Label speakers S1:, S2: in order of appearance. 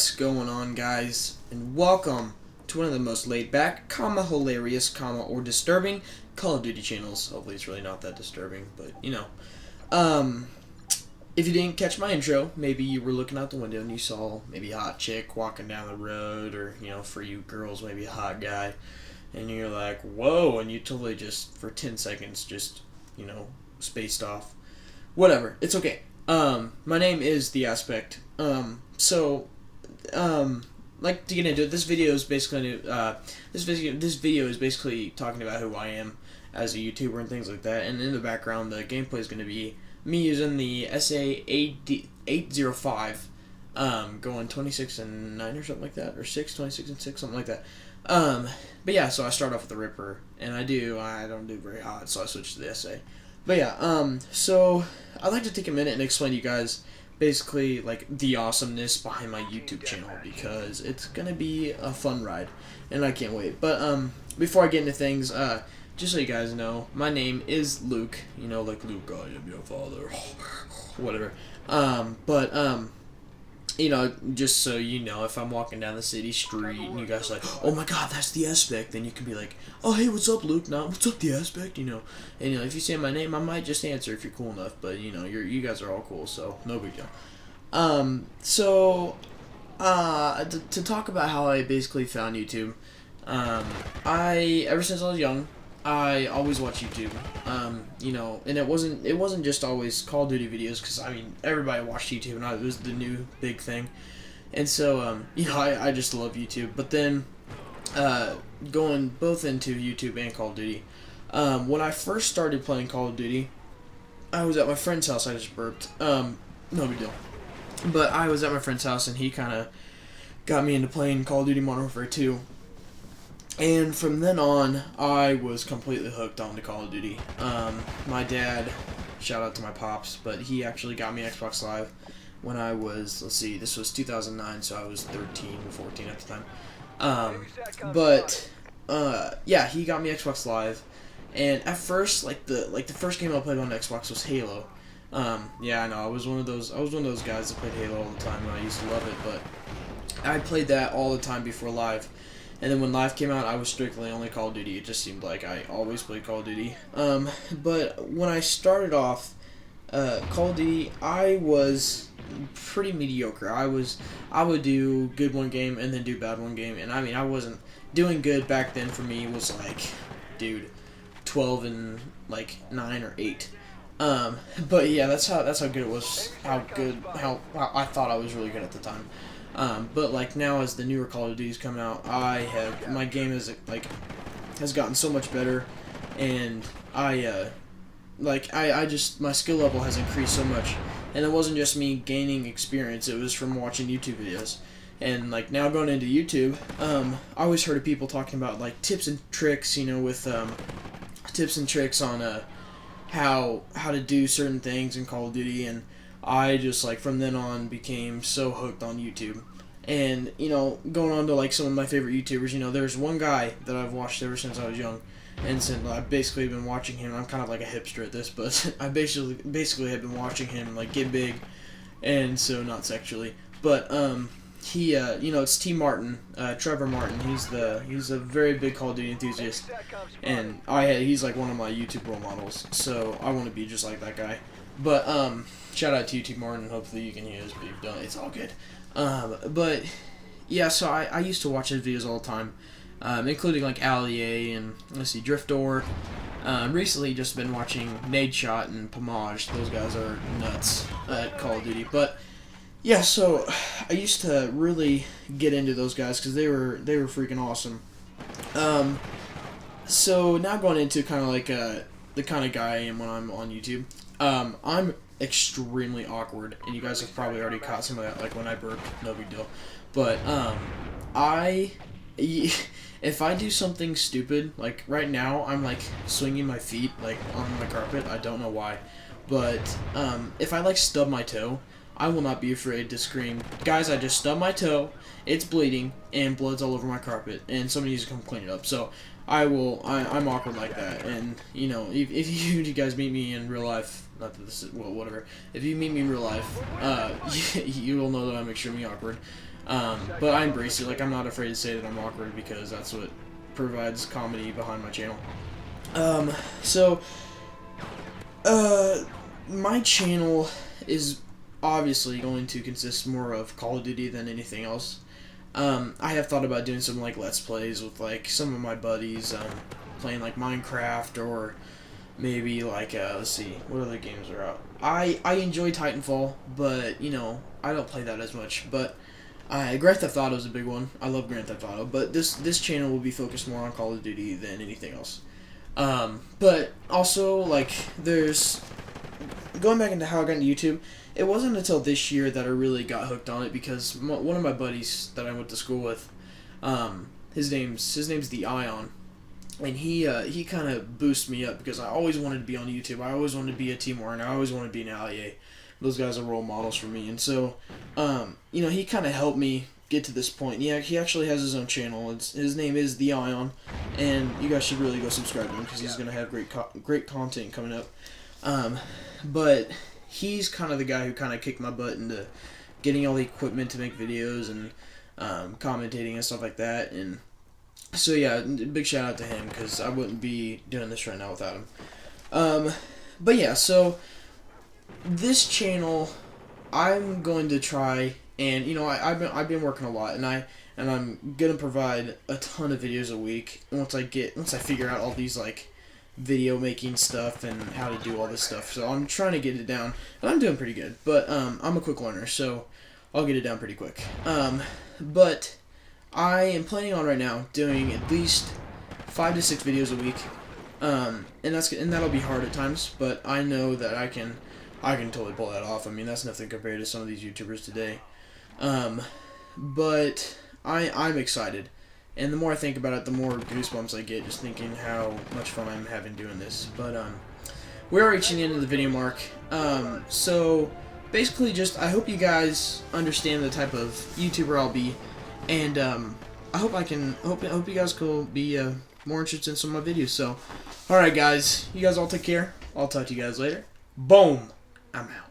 S1: What's going on, guys, and welcome to one of the most laid-back, hilarious, or disturbing Call of Duty channels. Hopefully it's really not that disturbing, but, Um, if you didn't catch my intro, maybe you were looking out the window and you saw maybe a hot chick walking down the road, or, for you girls, maybe a hot guy, and you're like, whoa, and you totally just, for 10 seconds, just, spaced off. Whatever, it's okay. My name is The Aspect. Like to get into it, this video is basically this video is basically talking about who I am as a YouTuber and things like that. And in the background, the gameplay is going to be me using the SA805, going 26 and 9 or something like that, or 26 and 6, something like that. But yeah, so I start off with the Ripper, and I don't do very hot, so I switch to the SA. But yeah, so I'd like to take a minute and explain to you guys basically like the awesomeness behind my YouTube channel, because it's gonna be a fun ride and I can't wait. But before I get into things, just so you guys know, my name is Luke, like Luke, I am your father. Whatever. Just so you know, if I'm walking down the city street and you guys are like, oh my god, that's The Aspect, then you can be like, oh hey, what's up, Luke? Nah, what's up, The Aspect? And if you say my name, I might just answer if you're cool enough, but you guys are all cool, so no big deal. To talk about how I basically found YouTube, ever since I was young, I always watch YouTube, and it wasn't just always Call of Duty videos, because, everybody watched YouTube, and it was the new big thing, and so, I just love YouTube. But then, going both into YouTube and Call of Duty, when I first started playing Call of Duty, I was at my friend's house. I just burped, no big deal, but I was at my friend's house, and he kind of got me into playing Call of Duty Modern Warfare 2. And from then on, I was completely hooked on to Call of Duty. My dad, shout out to my pops, but he actually got me Xbox Live when I was, this was 2009, so I was 13 or 14 at the time. Yeah, he got me Xbox Live, and at first, the first game I played on Xbox was Halo. Yeah, I know, I was one of those guys that played Halo all the time, and I used to love it, but I played that all the time before Live. And then when Live came out, I was strictly only Call of Duty. It just seemed like I always played Call of Duty. But when I started off Call of Duty, I was pretty mediocre. I would do good one game and then do bad one game. And I wasn't doing good back then. For me, it was like, dude, 12 and 9 or 8. But yeah, that's how good it was. How I thought I was really good at the time. But now as the newer Call of Duty's come out, my game has gotten so much better, and my skill level has increased so much, and it wasn't just me gaining experience, it was from watching YouTube videos. And now going into YouTube, I always heard of people talking about tips and tricks, with tips and tricks on how to do certain things in Call of Duty, and I just from then on became so hooked on YouTube. And going on to some of my favorite YouTubers, there's one guy that I've watched ever since I was young, and since I've basically been watching him. I'm kind of like a hipster at this, but I basically have been watching him get big, and so not sexually, but he it's T Martin, Trevor Martin. He's a very big Call of Duty enthusiast, and he's one of my YouTube role models, so I want to be just like that guy. But shout out to you, T Martin. Hopefully you can hear this, but you've done it. It's all good. But yeah, so I used to watch his videos all the time, including Ali and Driftdoor. Recently just been watching Nadeshot and Pomage. Those guys are nuts at Call of Duty. But yeah, so I used to really get into those guys because they were freaking awesome. So now going into kind of the kind of guy I am when I'm on YouTube. I'm extremely awkward, and you guys have probably already caught some of that, when I burp, no big deal. But, if I do something stupid, right now, I'm, swinging my feet, on my carpet, I don't know why, but, if I, stub my toe, I will not be afraid to scream, guys, I just stubbed my toe, it's bleeding, and blood's all over my carpet, and somebody needs to come clean it up. So I'm awkward like that, and if you guys meet me in real life, not that this is, well, whatever, if you meet me in real life, you will know that I'm extremely awkward. But I embrace it. Like, I'm not afraid to say that I'm awkward because that's what provides comedy behind my channel. So, my channel is obviously going to consist more of Call of Duty than anything else. I have thought about doing some, like, Let's Plays with, like, some of my buddies, playing, like, Minecraft, or maybe, like, let's see, what other games are out? I enjoy Titanfall, but, you know, I don't play that as much, but Grand Theft Auto is a big one. I love Grand Theft Auto, but this channel will be focused more on Call of Duty than anything else. But also, like, there's, going back into how I got into YouTube, it wasn't until this year that I really got hooked on it, because one of my buddies that I went to school with, his name's The Ion, and he kind of boosted me up because I always wanted to be on YouTube. I always wanted to be a Team Warner. I always wanted to be an Allier. Those guys are role models for me, and so, you know, he kind of helped me get to this point. Yeah, he actually has his own channel. His name is The Ion, and you guys should really go subscribe to him because he's gonna have great content coming up. But he's kind of the guy who kind of kicked my butt into getting all the equipment to make videos and commentating and stuff like that. And so yeah, big shout out to him because I wouldn't be doing this right now without him. But yeah, so this channel, I'm going to try, and you know, I've been working a lot, and I'm gonna provide a ton of videos a week once I figure out all these, like, video making stuff and how to do all this stuff. So I'm trying to get it down, and I'm doing pretty good, but I'm a quick learner, so I'll get it down pretty quick. But I am planning on right now doing at least 5 to 6 videos a week, and that'll be hard at times, but I know that I can totally pull that off. I mean, that's nothing compared to some of these YouTubers today. But I'm excited. And the more I think about it, the more goosebumps I get just thinking how much fun I'm having doing this. But we're reaching the end of the video mark. So basically, I hope you guys understand the type of YouTuber I'll be, and I hope you guys will be more interested in some of my videos. So, all right, guys, you guys all take care. I'll talk to you guys later. Boom. I'm out.